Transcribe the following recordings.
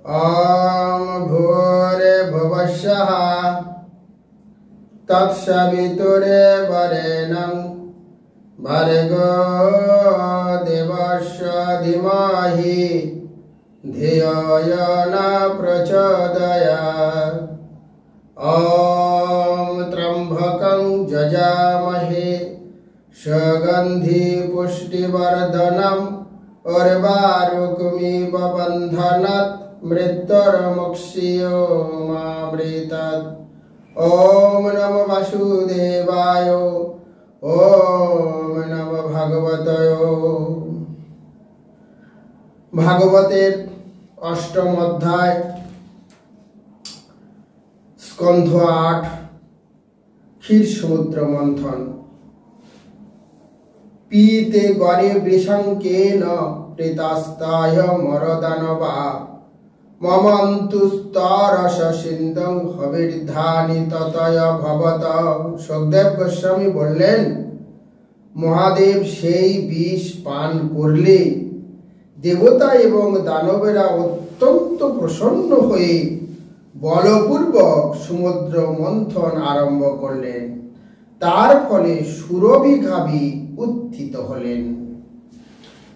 ॐ भूर्भुवस्सुः तत्सवितुर्वरेण्यं भर्गो देवस्य धीमहि धियो यो न प्रचोदयात्। ॐ त्र्यम्बकं यजामहे सुगन्धि पुष्टिवर्धनम् उर्वारुकमिव बन्धनात् मृत्युर्मुक्षीयमामृतात्। ॐ नमो वासुदेवाय। ॐ नमो भगवते। ভাগবতের অষ্টম অধ্যায় স্কন্ধ ৮ ক্ষীর সমুদ্র মন্থন। পীতে গরে বৃষঙ্কেন প্রেতাস্তায় মরদানবা মমন্তুস্তরস সিন্ধং হবির্ধানি ততয় ভবত। সুখদেব গোস্বামী বললেন, মহাদেব সেই বিষ পান করলে দেবতা এবং দানবেরা অত্যন্ত প্রসন্ন হয়ে বলপূর্বক সমুদ্র মন্থন আরম্ভ করলেন। তার ফলে সুরভি গাভী উত্থিত হলেন।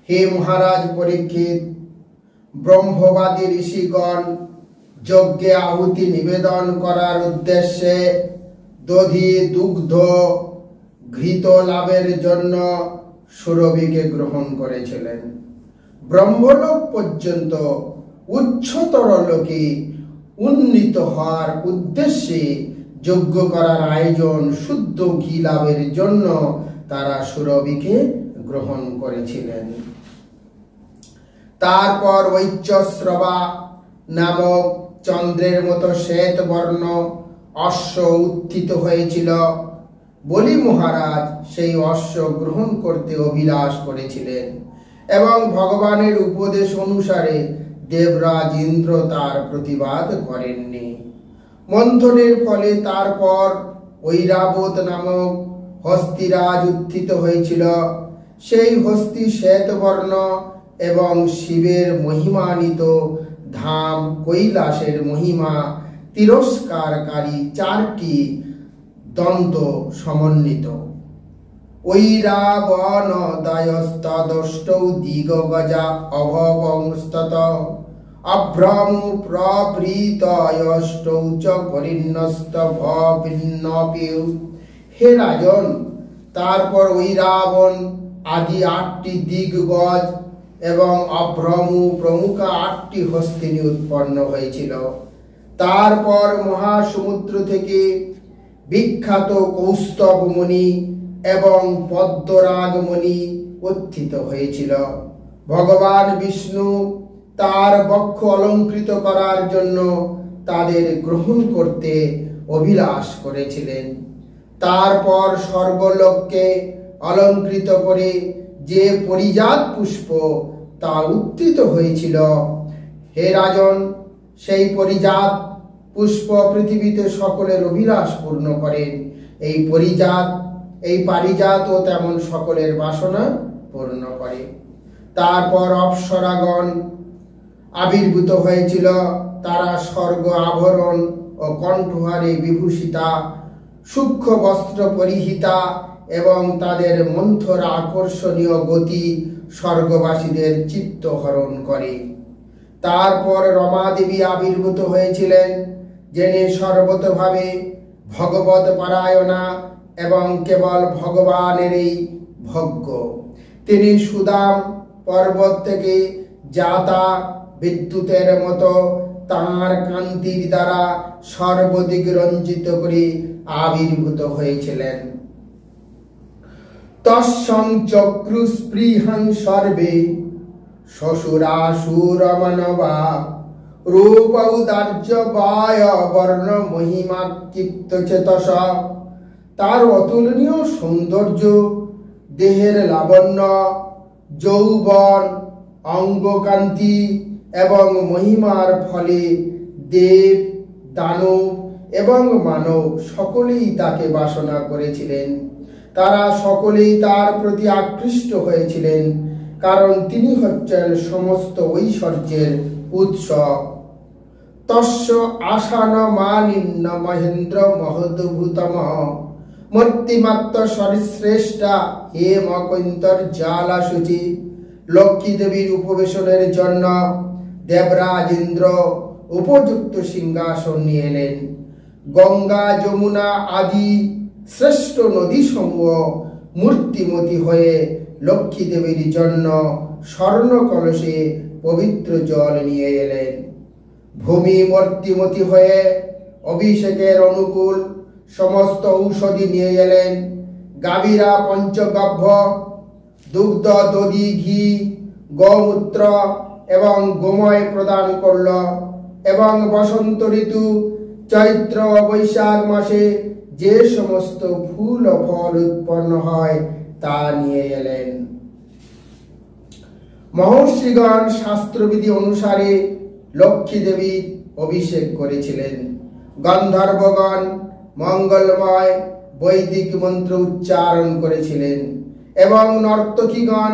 হে মহারাজ পরীক্ষিত, ব্রহ্মবাদী ঋষিগণ যজ্ঞে আহুতি নিবেদন করার উদ্দেশ্যে দধি দুগ্ধ ঘৃত লাভের জন্য সুরভিকে গ্রহণ করেছিলেন। ব্রহ্মলোক পর্যন্ত উচ্চতর লোকে উন্নীত হওয়ার উদ্দেশ্যে যজ্ঞ করার আয়োজন, শুদ্ধ ঘি লাভের জন্য তারা সুরভিকে গ্রহণ করেছিলেন। তারপর ঐচ্যশ্রবা নামক চন্দ্রের মতো শ্বেত বর্ণ অশ্ব উত্থিত হয়েছিল। বলি মহারাজ সেই অশ্ব গ্রহণ করতে অভিলাষ করেছিলেন এবং ভগবানের উপদেশ অনুসারে দেবরাজ ইন্দ্র তার প্রতিবাদ করেননি। মন্থনের ফলে তারপর ঐরাবত নামক হস্তিরাজ উত্থিত হয়েছিল। সেই হস্তি শ্বেতবর্ণ এবং শিবের মহিমান্বিত ধাম কৈলাসের মহিমা তিরস্কারকারী ৪টি দন্ত সমন্বিত। ঐরাবণ দয়স্তদষ্টৌ দিগগজা অভবংস্তত অভ্রমু প্রভৃতয়ষ্টৌ চ করিন্নস্ত ভবিন্নপিউ। হে রাজন, তারপর ঐরাবণ আদি ৮টি দিগগজ এবং অভ্রমু প্রমুখ ৮টি হস্তিনী উৎপন্ন হয়েছিল। তারপর মহাসমুদ্র থেকে বিখ্যাত কৌস্তব মুনি এবং পদ্মরাগ মুনি উত্থিত হয়েছিল। ভগবান বিষ্ণু তার বক্ষ অলঙ্কৃত করার জন্য তাদের গ্রহণ করতে অভিলাষ করেছিলেন। তারপর স্বর্গলোককে অলঙ্কৃত করে যে পরিজাত পুষ্প তা উত্থিত হয়েছিল, হে রাজন, সেই পরিজাত পুষ্প পৃথিবীতে সকলের অভিলাষ পূর্ণ করেন। এই পারিজাতও তেমন সকলের বাসনা পূর্ণ করে। তারপর অপ্সরাগণ আবির্ভূত হয়েছিল। তারা স্বর্গ আভরণ ও কণ্ঠহারে বিভূষিতা, সূক্ষ্ম বস্ত্র পরিহিতা এবং তাদের মন্থর আকর্ষণীয় গতি স্বর্গবাসীদের চিত্ত হরণ করে। তারপর রমাদেবী আবির্ভূত হয়েছিলেন, যিনি সর্বতভাবে ভগবত পারায়ণা এবং কেবল ভগবানেরই ভোগ্য। তিনি সুদাম পর্বত থেকে জাতা বিদ্যুতের মতো তাঁর কান্তির দ্বারা সর্বদিক রঞ্জিত করে আবির্ভূত হয়েছিলেন। তস্যং চক্রুস্পৃহং সর্বে শ্বশুরাসুরমানবা রূপৌদার্য বায় বর্ণ মহিমা চিত্ত চেতস। তার অতুলনীয় সৌন্দর্য, দেহের লাবণ্য, যৌবন, অঙ্গকান্তি এবং মহিমার ফলে দেব, দানব এবং মানব সকলেই তাকে বাসনা করেছিলেন। তারা সকলেই তার প্রতি আকৃষ্ট হয়েছিলেন, কারণ তিনি হচ্ছেন সমস্ত ঐশ্বর্যের উৎস তস্য আসান মানিন্য মহেন্দ্র মহদ্ভূতম মূর্তিমাত্র সরিশ্রেষ্ঠা হেম কৈন্তর জ্বালা সূচি। লক্ষ্মী দেবীর উপবেশনের জন্য দেবরাজ ইন্দ্র উপযুক্ত সিংহাসন নিয়ে এলেন। গঙ্গা যমুনা আদি শ্রেষ্ঠ নদী সমূহ মূর্তিমতী হয়ে লক্ষ্মী দেবীর জন্য স্বর্ণ কলসে পবিত্র জল নিয়ে এলেন। ভূমি মূর্তিমতী হয়ে অভিষেকের অনুকূল সমস্ত ঔষধি নিয়ে এলেন। গাভীরা পঞ্চগভ্য, দুগ্ধ, দধি, ঘি, গোমূত্র এবং গোময় প্রদান করল এবং বসন্ত ঋতু চৈত্র ও বৈশাখ মাসে যে সমস্ত ফুল ও ফল উৎপন্ন হয় তা নিয়ে এলেন। মহর্ষিগণ শাস্ত্রবিধি অনুসারে লক্ষ্মী দেবীর অভিষেক করেছিলেন। গন্ধর্বগণ মঙ্গলময় বৈদিক মন্ত্র উচ্চারণ করেছিলেন এবং নর্তকীগণ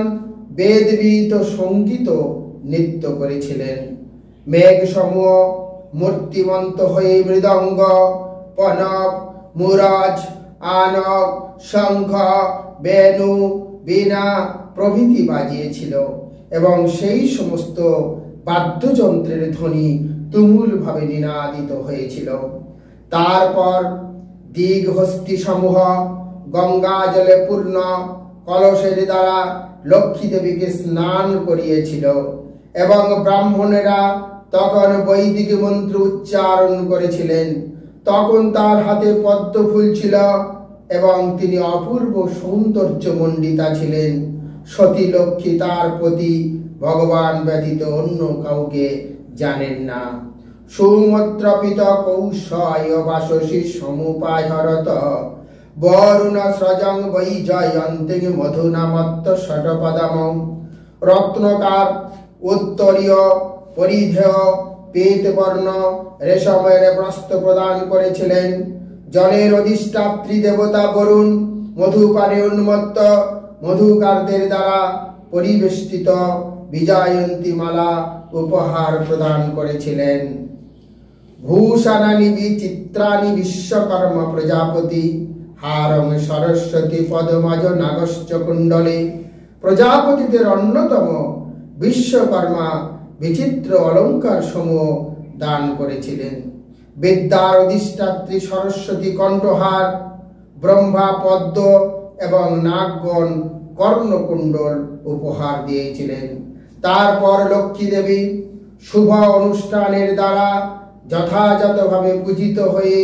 বেদবিহিত সঙ্গীত নৃত্য করেছিলেন। মেঘ সমূহ মূর্তিমন্ত হয়ে মৃদঙ্গ, পনক, মুরাজ, আনক, শঙ্খ, বেণু, বীণা প্রভৃতি বাজিয়েছিল এবং সেই সমস্ত বাদ্যযন্ত্রের ধ্বনি তুমুল ভাবে নিনাদিত হয়েছিল। তারপর দিগ্হস্তি সমূহ গঙ্গা জলে পূর্ণ কলসের দ্বারা লক্ষ্মী দেবীকে স্নান করিয়েছিল এবং ব্রাহ্মণেরা তখন বৈদিক মন্ত্র উচ্চারণ করেছিলেন। তখন তার হাতে পদ্ম ফুল ছিল এবং তিনি অপূর্ব সৌন্দর্য মণ্ডিতা ছিলেন। সতী লক্ষ্মী তার প্রতি ভগবান ব্যতীত অন্য কাউকে জানেন না। সৌমত্রপিত কৌশয় বাসসী সমুপাহরত বরুণ স্রজং বৈ জয়ন্তি মধুনামত্ত ষটপদম। রত্নকার উত্তরীয় পরিধেয় পেতবর্ণ রেশমের বস্ত্র প্রদান করেছিলেন। জলের অধিষ্ঠাত্রী দেবতা বরুণ মধুপানে উন্মত্ত মধুকারদের দ্বারা পরিবেষ্টিত বিজয়ন্তী মালা উপহার প্রদান করেছিলেন। ভূষণানি বিচিত্রানি বিশ্বকর্ম প্রজাপতি হারং সরস্বতী পদমাজ নাগশ্চ কুণ্ডলে। প্রজাপতিদের অন্যতম বিশ্বকর্মা বিচিত্র অলঙ্কার সমূহ দান করেছিলেন। বিদ্যার অধিষ্ঠাত্রী সরস্বতী কণ্ঠহার, ব্রহ্মা পদ্ম এবং নাগগণ কর্ণকুণ্ডল উপহার দিয়েছিলেন। তারপর লক্ষ্মী দেবী শুভ অনুষ্ঠানের দ্বারা যথাযথভাবে পূজিত হয়ে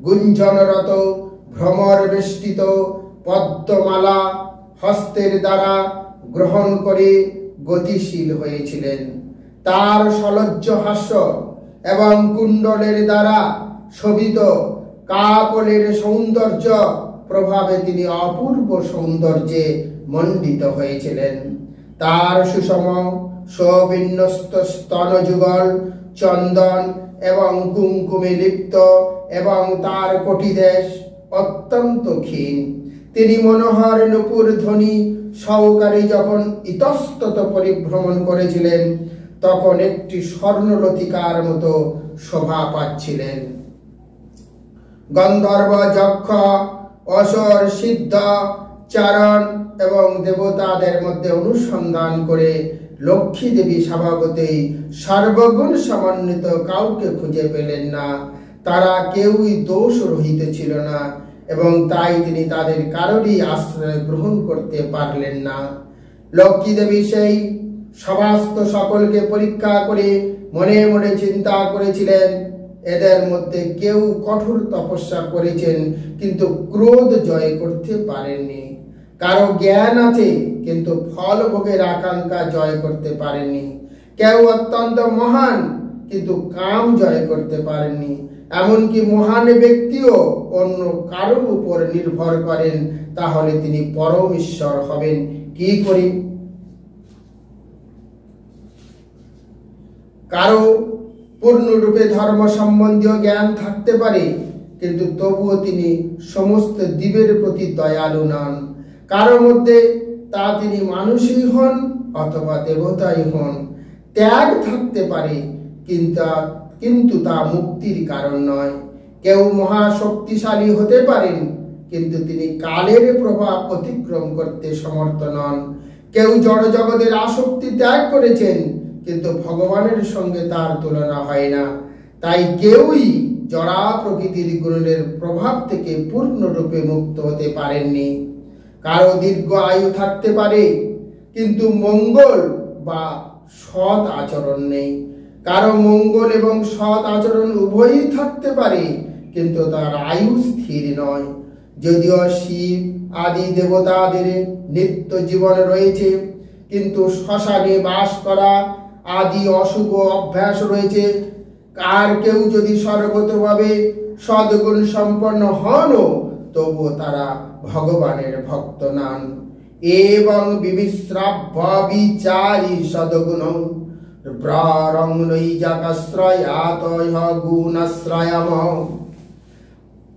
গুঞ্জনরত ভ্রমর বেষ্টিত পদ্মমালা হস্তের দ্বারা গ্রহণ করে গতিশীল হয়েছিলেন। তার সলজ্জ হাস্য এবং কুণ্ডলের দ্বারা শোভিত কাপলের সৌন্দর্য প্রভাবে তিনি অপূর্ব সৌন্দর্যে মণ্ডিত হয়েছিলেন। তার সুষম সবিন্যস্ত স্তন যুগল চন্দন এবং কুঙ্কুমে লিপ্ত এবং তার কটিদেশ অত্যন্ত ক্ষীণ। তিনি মনোহর নূপুর ধ্বনি সহকারে যখন ইতস্তত পরিভ্রমণ করেছিলেন তখন একটি স্বর্ণলতিকার মতো শোভা পাচ্ছিলেন। গন্ধর্ব, যক্ষ, অসুর, সিদ্ধ, চারণ এবং দেবতাদের মধ্যে অনুসন্ধান করে লক্ষ্মী দেবী স্বভাবতই সর্বগুণ সমন্বিত কাউকে খুঁজে পেলেন না। তারা কেউই দোষ রহিত ছিল না এবং তাই তিনি তাদের কারোরই আশ্রয় গ্রহণ করতে পারলেন না। লক্ষ্মী দেবী সেই সভাস্থ সকলকে পরীক্ষা করে মনে মনে চিন্তা করেছিলেন, এদের মধ্যে কেউ কঠোর তপস্যা করেছেন কিন্তু ক্রোধ জয় করতে পারেননি। কারো জ্ঞান আছে কিন্তু ফল ভোগের আকাঙ্ক্ষা জয় করতে পারেননি। কেউ অত্যন্ত মহান কিন্তু কাম জয় করতে পারেননি। এমনকি মহান ব্যক্তিও অন্য কারো উপর নির্ভর করেন, তাহলে তিনি পরম ঈশ্বর হবেন কি করে? কারো পূর্ণরূপে ধর্ম সম্বন্ধীয় জ্ঞান থাকতে পারে কিন্তু তবুও তিনি সমস্ত জীবের প্রতি দয়ালু নন। কারো মধ্যে তা তিনি মানুষই হন অথবা দেবতাই হন। ত্যাগ থাকতে পারে কিন্তু তা মুক্তির কারণ নয়। কেউ মহাশক্তিশালী হতে পারেন, কিন্তু তিনি কালের প্রভাব অতিক্রম করতে সমর্থ নন। কেউ জড় জগতের আসক্তি ত্যাগ করেছেন, কিন্তু ভগবানের সঙ্গে তার তুলনা হয় না। তাই কেউই জড়া প্রকৃতির গুণের প্রভাব থেকে পূর্ণরূপে মুক্ত হতে পারেননি। কারো দীর্ঘ আয়ু থাকতে পারে, কিন্তু মঙ্গল বা সৎ আচরণ নেই। কারো মঙ্গল এবং সৎ আচরণ উভয়ই থাকতে পারে, কিন্তু তার আয়ু স্থির নয়। যদিও শিব আদি দেবতাদের নিত্য জীবন রয়েছে, কিন্তু শ্মশানে বাস করা আদি অশুভ অভ্যাস রয়েছে। আর কেউ যদি সর্বতভাবে সদ্গুণ সম্পন্ন হন, তবুও তারা ভগবানের ভক্ত নন। এবং বিমিশ্রাব্য বিচারী সদ্গুণ ব্রারং নৈজাকাশ্রয়াতয় গুণাশ্রয়ম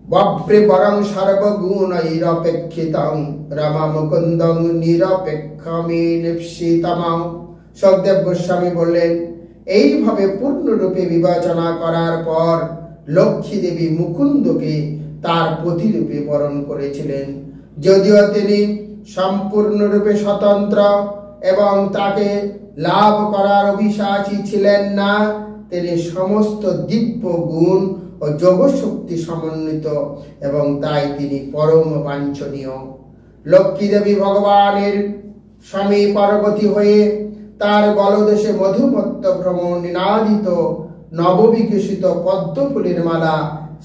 বপ্রে বরং সর্বগুণৈরপেক্ষিতং রমা মুকুন্দং নিরপেক্ষমে নিপ্সিতমঃ। সখদেব গোস্বামী বললেন, এইভাবে পূর্ণরূপে বিবেচনা করার পর লক্ষ্মী দেবী মুকুন্দকে তার পতিরূপে বরণ করেছিলেন। যদিও তিনি সম্পূর্ণরূপে স্বতন্ত্র এবং তাকে লাভ করার অভিলাষী ছিলেন না, তিনি সমস্ত দিব্য গুণ ও যোগশক্তি সমন্বিত, এবং তাই তিনি পরম বাঞ্ছনীয়। লক্ষ্মী দেবী ভগবানের স্বামী পার্বতী হয়ে তার গলদেশে মধুমত্ত ভ্রমণ নিনাদিত নববিকশিত পদ্ম ফুলের মালা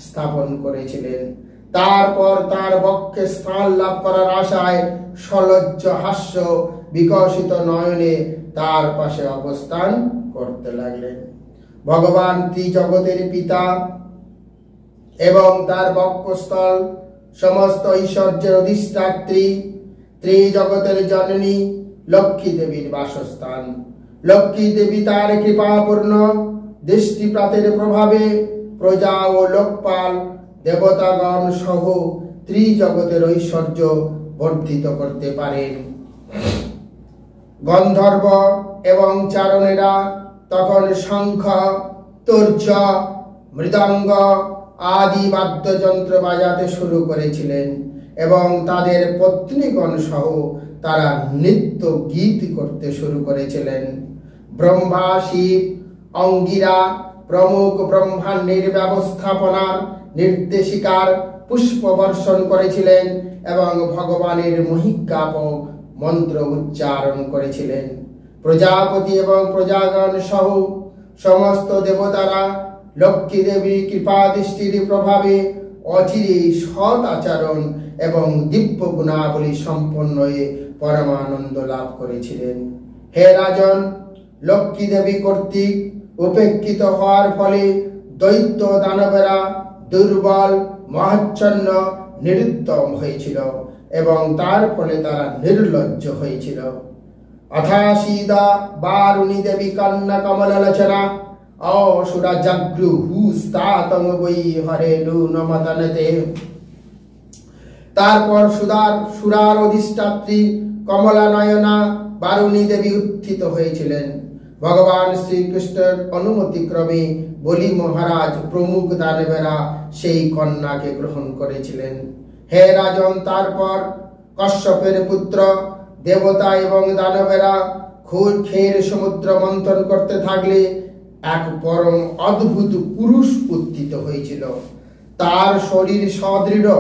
স্থাপন করেছিলেন। তারপর তার বক্ষে স্থান লাভ করার আশায় সলজ্জ হাস্য বিকশিত নয়নে তার পাশে অবস্থান করতে লাগলেন। ভগবান ত্রিজগতের পিতা এবং তার বক্ষস্থল সমস্ত ঐশ্বর্যের অধিষ্ঠাত্রী, ত্রিজগতের জননী লক্ষ্মী দেবীর বাসস্থান। লক্ষ্মী দেবী তার কৃপাপূর্ণ দৃষ্টিপাতের প্রভাবে প্রজা ও লোকপাল দেবতাগণ সহ ত্রিজগতের ঐশ্বর্য বর্ধিত করতে পারেন। গন্ধর্ব এবং চারণেরা তখন শঙ্খ, তুর্য, মৃদঙ্গ আদি বাদ্যযন্ত্র বাজাতে শুরু করেছিলেন, এবং তাদের পত্নীগণ সহ তারা নৃত্য গীত করতে শুরু করেছিলেন। ব্রহ্মা, শিব, অঙ্গিরা প্রমুখ ব্রহ্মাণ্ডের ব্যবস্থাপনার নির্দেশিকার পুষ্প বর্ষণ করেছিলেন এবং ভগবানের মহিজ্ঞাপক মন্ত্র উচ্চারণ করেছিলেন। প্রজাপতি এবং প্রজাগণ সহ সমস্ত দেবতারা লক্ষ্মী দেবীর কৃপা দৃষ্টির প্রভাবে অচিরেই সৎ আচরণ এবং দিব্য গুণাবলী সম্পন্ন হয়ে পরমানন্দ লাভ করেছিলেন। হে রাজন, লক্ষ্মী দেবী কর্তৃক উপেক্ষিত হওয়ার ফলে দৈত্য দানবেরা দুর্বল, মহাচ্ছন্ন, নিরুত্তম হয়েছিল, এবং তার ফলে তারা নির্লজ্জ হয়েছিল। অথাসীদা বারুণী দেবী কন্যা কমললোচনা অসুরা জাগ্রু হুস্তাতং বৈ হরে লুনমতনতে। তারপর সুরার অধিষ্ঠাত্রী কমলা নয়না বারুণী দেবী উত্থিত হয়েছিলেন। ভগবান শ্রীকৃষ্ণের অনুমতিক্রমে বলি মহারাজ প্রমুখ দানবেরা সেই কন্যাকে গ্রহণ করেছিলেন। হে রাজন, তারপর কশ্যপের পুত্র দেবতা এবং দানবেরা ক্ষীর সমুদ্র মন্থন করতে থাকলে এক পরম অদ্ভুত পুরুষ উত্থিত হয়েছিল। তার শরীর সদৃঢ়,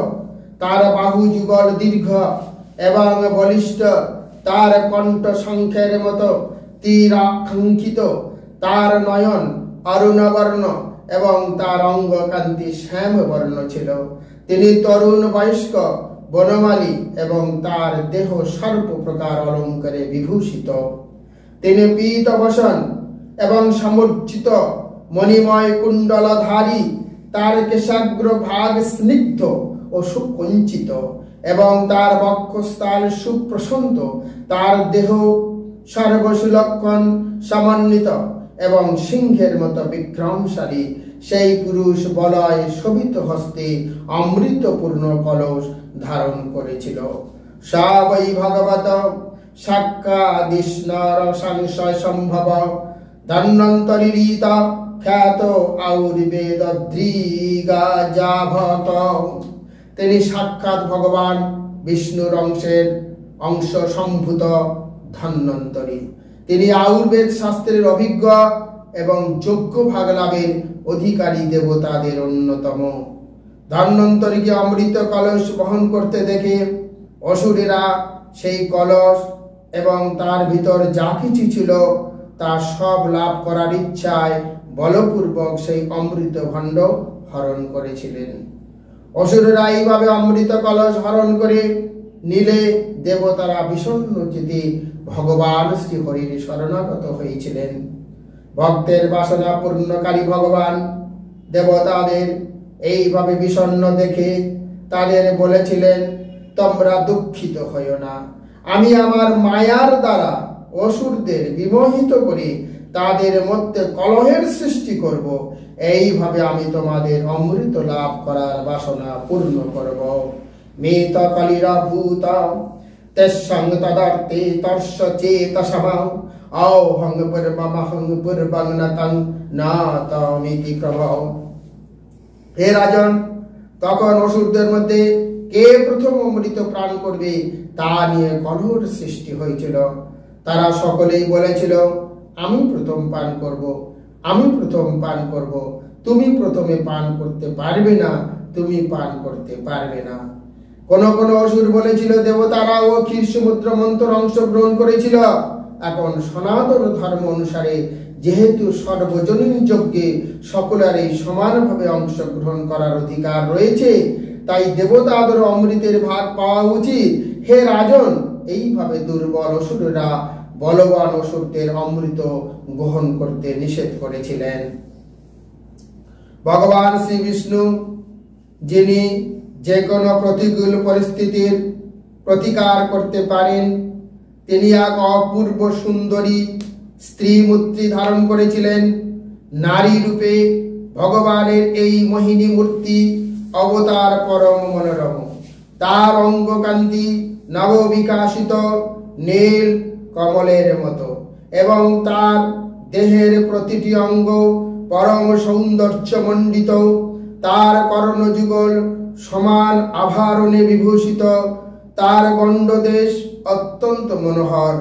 তার বাহু যুগল দীর্ঘ এবং বলিষ্ঠ, তার কণ্ঠ শঙ্খের মতো তীরাকাঙ্ক্ষিত, তার নয়ন অরুণবর্ণ এবং তার অঙ্গ কান্তি শ্যামবর্ণ ছিল। তিনি তরুণ বয়স্ক, বনমালী এবং তার দেহ সর্ব প্রকার অলঙ্কারে বিভূষিত। তিনি পীত বসন এবং সমর্চিত মণিময় কুণ্ডলধারী, তার কেশাগ্র ভাগ স্নিগ্ধ ও সুকুঞ্চিত এবং তার বক্ষস্থল সুপ্রশান্ত, তার দেহ সর্বসুলক্ষণ সমন্বিত এবং সিংহের মতো বিক্রমশালী। সেই পুরুষ বলয় শোভিত হস্তে অমৃতপূর্ণ কলস ধারণ করেছিল। সা বৈ ভগবত সাক্ষাদিষ্ণর সংশয় সম্ভব ধন্বন্তরীরিত খ্যাত আয়ুর্বেদ দৃগা জাভত। তিনি সাক্ষাৎ ভগবান বিষ্ণুর অংশ সম্ভূত ধন্বন্তরী। তিনি আয়ুর্বেদ শাস্ত্রের অভিজ্ঞ এবং যোগ্য ভাগ লাভের অধিকারী দেবতাদের অন্যতম। ধন্বন্তরীকে অমৃত কলস বহন করতে দেখে অসুরেরা সেই কলস এবং তার ভিতর যা কিছু ছিল তা সব লাভ করার ইচ্ছায় বলপূর্বক সেই অমৃত ভাণ্ড হরণ করেছিলেন। অসুরেরা এইভাবে অমৃত কলস হরণ করে নিলে দেবতারা বিষণ্ণ চিত্তে ভগবান শ্রীহরির শরণাগত হয়েছিলেন। ভক্তের বাসনা পূর্ণকারী ভগবান দেবতাদের এইভাবে বিষণ্ণ দেখে তাদের বলেছিলেন, তোমরা দুঃখিত হইও না, আমি আমার মায়ার দ্বারা অসুরদের বিমোহিত করে তাদের মধ্যে কলহের সৃষ্টি করব। এইভাবে আমি তোমাদের অমৃত লাভ করার বাসনা পূর্ণ করব। মেত কলিরা ভূত তেসং তদার্তে তর্ষ চেতসমাং অহং পূর্বমহং পূর্বং নতং নাতমিতি প্রভব। হে রাজন, তখন অসুরদের মধ্যে কে প্রথম অমৃত প্রাণ করবে তা নিয়ে কলহের সৃষ্টি হয়েছিল। তারা সকলেই বলেছিল, আমি প্রথম পান করব, আমি প্রথম পান করব, তুমি প্রথমে পান করতে পারবে না, তুমি পান করতে পারবে না। কোন কোন অসুর বলেছিল দেবতারাও ক্ষীর সমুদ্র মন্থন অংশগ্রহণ করেছিল। এখন সনাতন ধর্ম অনুসারে যেহেতু সর্বজনীন যজ্ঞে সকলেরই সমানভাবে অংশগ্রহণ করার অধিকার রয়েছে, তাই দেবতাদের অমৃতের ভাগ পাওয়া উচিত। হে রাজন, এইভাবে দুর্বল অসুররা বলবান অসুরদের অমৃত গ্রহণ করতে নিষেধ করেছিলেন। ভগবান শ্রী বিষ্ণু, যিনি যে কোনো প্রতিকূল পরিস্থিতির প্রতিকার করতে পারেন, তিনি এক অপূর্ব সুন্দরী স্ত্রী মূর্তি ধারণ করেছিলেন। নারী রূপে ভগবানের এই মোহিনী মূর্তি অবতার পরম মনোরম। তার অঙ্গকান্তি নববিকাশিত নীল কমলের মতো এবং তার দেহের প্রতিটি অঙ্গ পরম সৌন্দর্যমণ্ডিত। তার কর্ণযুগল সমান আভরণে বিভূষিত, তার গণ্ডদেশ অত্যন্ত মনোহর,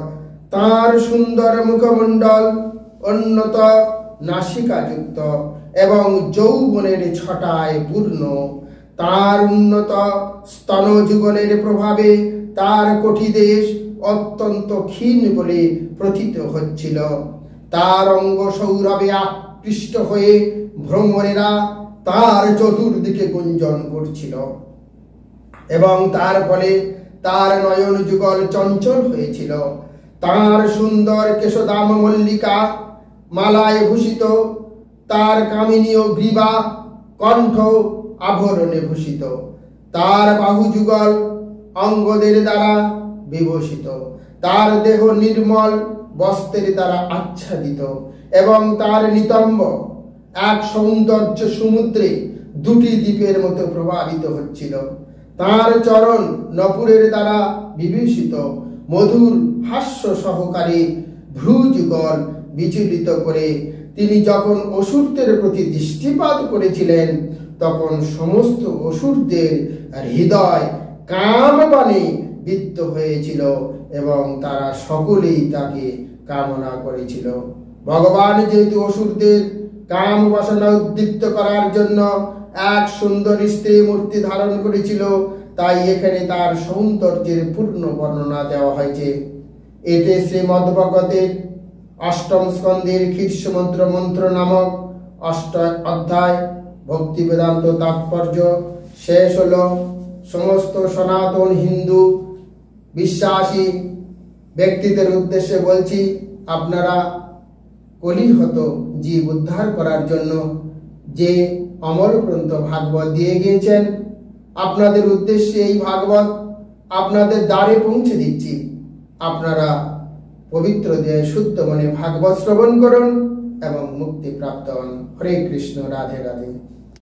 তার সুন্দর মুখমণ্ডল উন্নত নাসিকাযুক্ত এবং যৌবনের ছটায় পূর্ণ। তার উন্নত স্তনযুগলের প্রভাবে তার কটিদেশ অত্যন্ত ক্ষীণ বলে প্রতীত হচ্ছিল। তার অঙ্গ সৌরভে আকৃষ্ট হয়ে ভ্রমরেরা তার চতুর্দিকে গুঞ্জন করছিল এবং তার ফলে তার নয়ন যুগল চঞ্চল হয়েছিল। তার সুন্দর কেশদাম মল্লিকা মালায় ভূষিত, তার কামিনীয় গ্রীবা কণ্ঠ আভরণে ভূষিত, তার বাহু যুগল অঙ্গদের দ্বারা বিভূষিত, তার দেহ নির্মল বস্ত্রের দ্বারা আচ্ছাদিত এবং তার নিতম্ব এক সৌন্দর্য সমুদ্রে দুটি দ্বীপের মতো প্রভাবিত হচ্ছিল। তার চরণ নপুরের দ্বারা বিভূষিত, মধুর হাস্য সহকারী ভ্রুযুগল বিচলিত করে তিনি যখন অসুরদের প্রতি দৃষ্টিপাত করেছিলেন, তখন সমস্ত অসুরদের হৃদয় কামবাণে বিদ্ধ হয়েছিল এবং তারা সকলেই তাকে কামনা করেছিল। ভগবান যেহেতু অসুরদের কাম বাসনা উদ্দীপ্ত করার জন্য এক সুন্দর স্ত্রী মূর্তি ধারণ করেছিল, তাই এখানে তার সৌন্দর্যের পূর্ণ বর্ণনা দেওয়া হয়েছে। এতে শ্রীমদ্ভাগবতের অষ্টম স্কন্ধের ক্ষীরসমুদ্র মন্ত্র নামক 8 অধ্যায় ভক্তি বেদান্ত তাৎপর্য শেষ হল। সমস্ত সনাতন হিন্দু বিশ্বাসী ব্যক্তিদের উদ্দেশ্যে বলছি, আপনারা কলিহত জীব উদ্ধার করার জন্য যে অমর গ্রন্থ ভাগবত দিয়ে গিয়েছেন, আপনাদের উদ্দেশ্যে এই ভাগবত আপনাদের দ্বারে পৌঁছে দিচ্ছি। আপনারা পবিত্র দেহে শুদ্ধ মনে ভাগবত শ্রবণ করুন এবং মুক্তি প্রাপ্ত হন। হরে কৃষ্ণ, রাধে রাধে।